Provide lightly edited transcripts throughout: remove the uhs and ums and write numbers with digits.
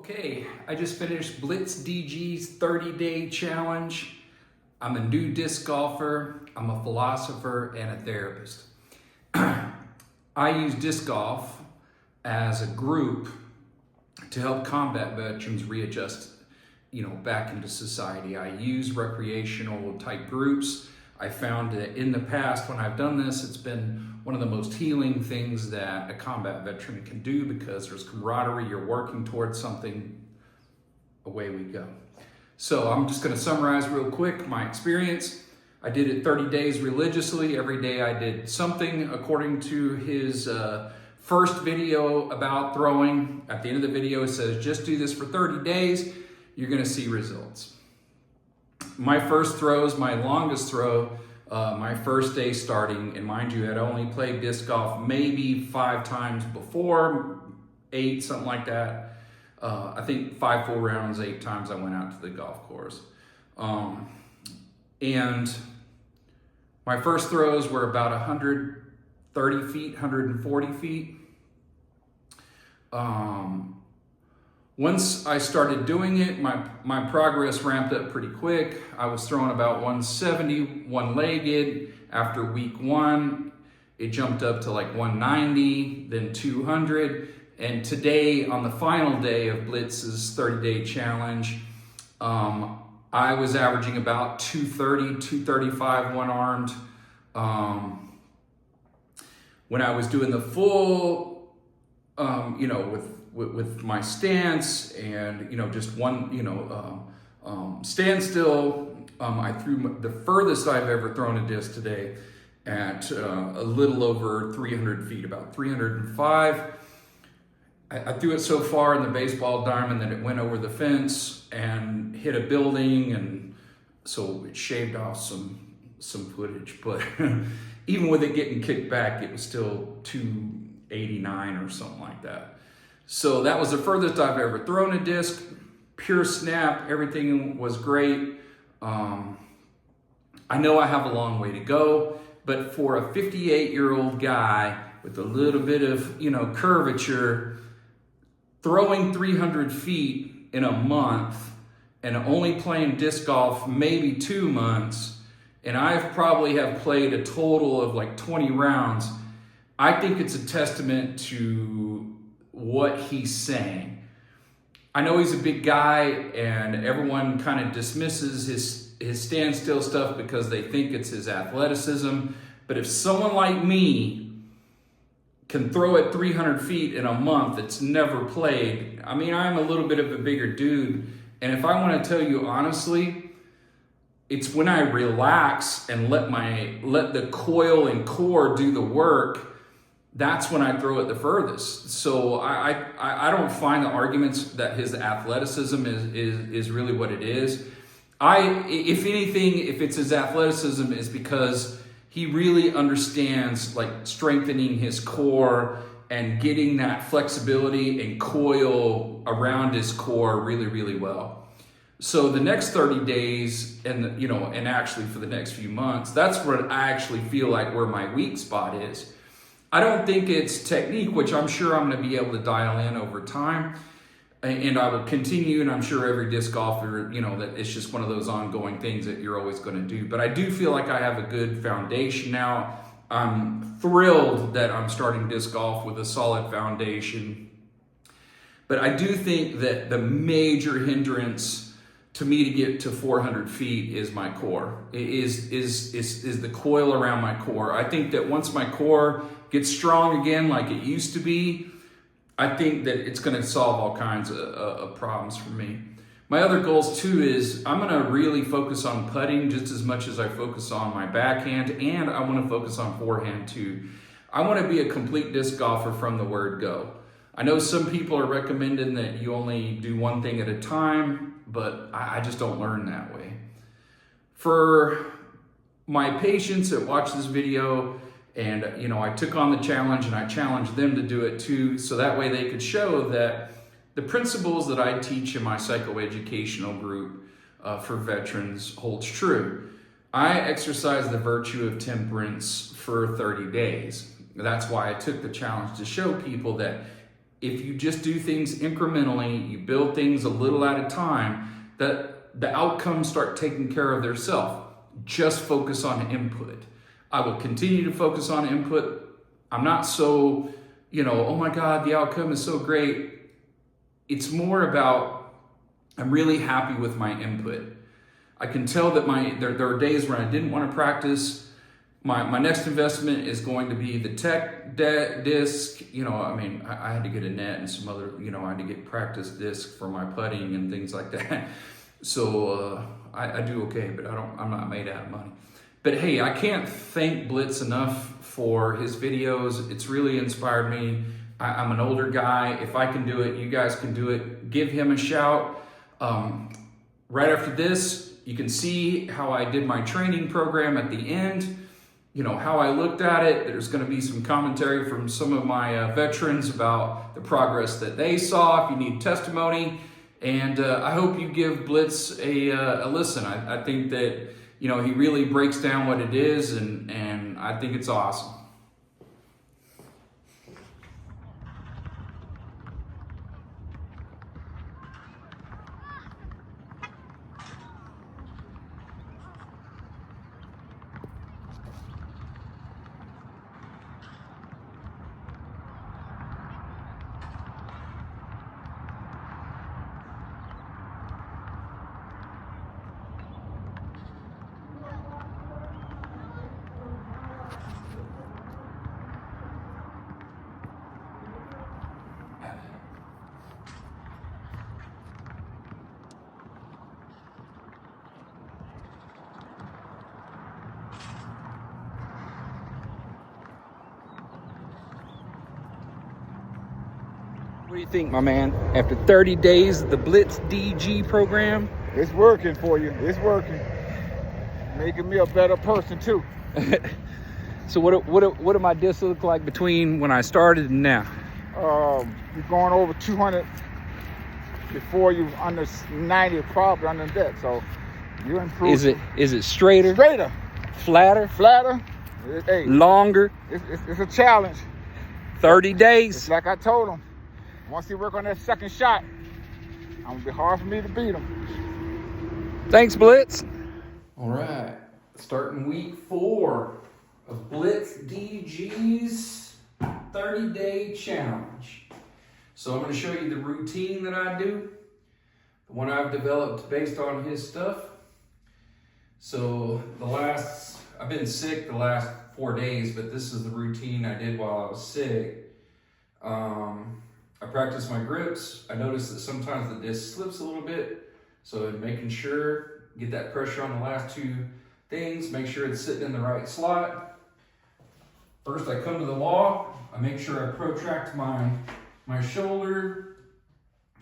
Okay, I just finished Blitz DG's 30-day challenge. I'm a new disc golfer, I'm a philosopher, and a therapist. I use disc golf as a group to help combat veterans readjust, back into society. I use recreational type groups. I found that in the past when I've done this, it's been one of the most healing things that a combat veteran can do because there's camaraderie, you're working towards something, away we go. So I'm just gonna summarize real quick my experience. I did it 30 days religiously. Every day I did something according to his first video about throwing. At the end of the video, it says, just do this for 30 days, you're gonna see results. My first throws, my longest throw, my first day starting, and mind you, I'd only played disc golf maybe 5 times before, 8, something like that. I think 5 full rounds, 8 times I went out to the golf course. And my first throws were about 130 feet, 140 feet. Once I started doing it, my progress ramped up pretty quick. I was throwing about 170, one-legged. After week 1, it jumped up to like 190, then 200. And today, on the final day of Blitz's 30-day challenge, I was averaging about 230, 235 one-armed. When I was doing the full, with my stance and, just one, standstill, I threw the furthest I've ever thrown a disc today at a little over 300 feet, about 305. I threw it so far in the baseball diamond that it went over the fence and hit a building, and so it shaved off some footage. But even with it getting kicked back, it was still 289 or something like that. So that was the furthest I've ever thrown a disc. Pure snap, everything was great. I know I have a long way to go, but for a 58-year-old guy with a little bit of, curvature, throwing 300 feet in a month and only playing disc golf maybe 2 months, and I've probably have played a total of like 20 rounds, I think it's a testament to what he's saying. I know he's a big guy and everyone kind of dismisses his standstill stuff because they think it's his athleticism, but if someone like me can throw it 300 feet in a month that's never played, I'm a little bit of a bigger dude, and if I want to tell you honestly, it's when I relax and let the coil and core do the work, that's when I throw it the furthest. So I don't find the arguments that his athleticism is really what it is. If anything, if it's his athleticism, is because he really understands like strengthening his core and getting that flexibility and coil around his core really, really well. So the next 30 days and actually for the next few months, that's what I actually feel like where my weak spot is. I don't think it's technique, which I'm sure I'm going to be able to dial in over time. And I will continue, and I'm sure every disc golfer, that it's just one of those ongoing things that you're always going to do. But I do feel like I have a good foundation now. I'm thrilled that I'm starting disc golf with a solid foundation. But I do think that the major hindrance to me to get to 400 feet is my core. It is the coil around my core. I think that once my core gets strong again like it used to be, I think that it's going to solve all kinds of problems for me. My other goals too is I'm going to really focus on putting just as much as I focus on my backhand, and I want to focus on forehand too. I want to be a complete disc golfer from the word go. I know some people are recommending that you only do one thing at a time, but I just don't learn that way. For my patients that watch this video, and I took on the challenge and I challenged them to do it too, so that way they could show that the principles that I teach in my psychoeducational group for veterans holds true. I exercise the virtue of temperance for 30 days. That's why I took the challenge, to show people that if you just do things incrementally, you build things a little at a time, that the outcomes start taking care of themselves. Just focus on input. I will continue to focus on input. I'm not so, oh my God, the outcome is so great. It's more about, I'm really happy with my input. I can tell that there are days when I didn't want to practice. My next investment is going to be the tech disc. I had to get a net and some other, I had to get practice disc for my putting and things like that. So I do okay, but I'm not made out of money. But hey, I can't thank Blitz enough for his videos. It's really inspired me. I'm an older guy. If I can do it, you guys can do it. Give him a shout. Right after this, you can see how I did my training program at the end, how I looked at it. There's going to be some commentary from some of my veterans about the progress that they saw, if you need testimony. And I hope you give Blitz a listen. I think that, he really breaks down what it is, and I think it's awesome. What do you think, my man? After 30 days of the Blitz DG program? It's working for you. It's working. Making me a better person, too. So what do my discs look like between when I started and now? You're going over 200 before you under 90, probably under that. So you improved. Is it straighter? Straighter. Flatter? Flatter. Hey, longer? It's a challenge. 30 days. It's like I told him. Once he work on that second shot, it's gonna be hard for me to beat him. Thanks, Blitz. All right, starting week 4 of Blitz DG's 30-day challenge. So I'm going to show you the routine that I do, the one I've developed based on his stuff. So I've been sick the last 4 days, but this is the routine I did while I was sick. I practice my grips. I notice that sometimes the disc slips a little bit, so in making sure, get that pressure on the last 2 things, make sure it's sitting in the right slot. First, I come to the wall. I make sure I protract my shoulder.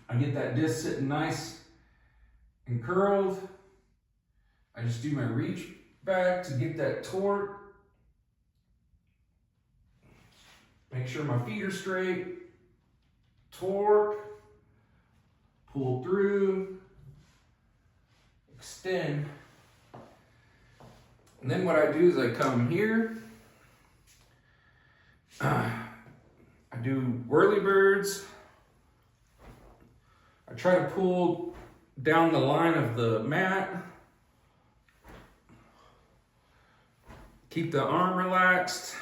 I get that disc sitting nice and curled. I just do my reach back to get that torque. Make sure my feet are straight. Torque. Pull through. Extend. And then what I do is I come here. I do whirly birds. I try to pull down the line of the mat. Keep the arm relaxed.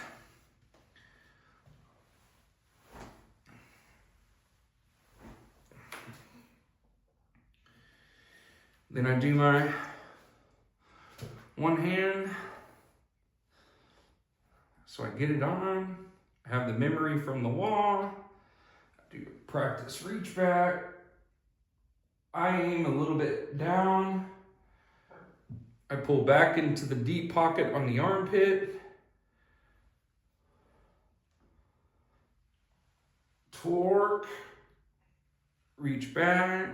Then I do my one hand. So I get it on. I have the memory from the wall. I do practice reach back. I aim a little bit down. I pull back into the deep pocket on the armpit. Torque. Reach back.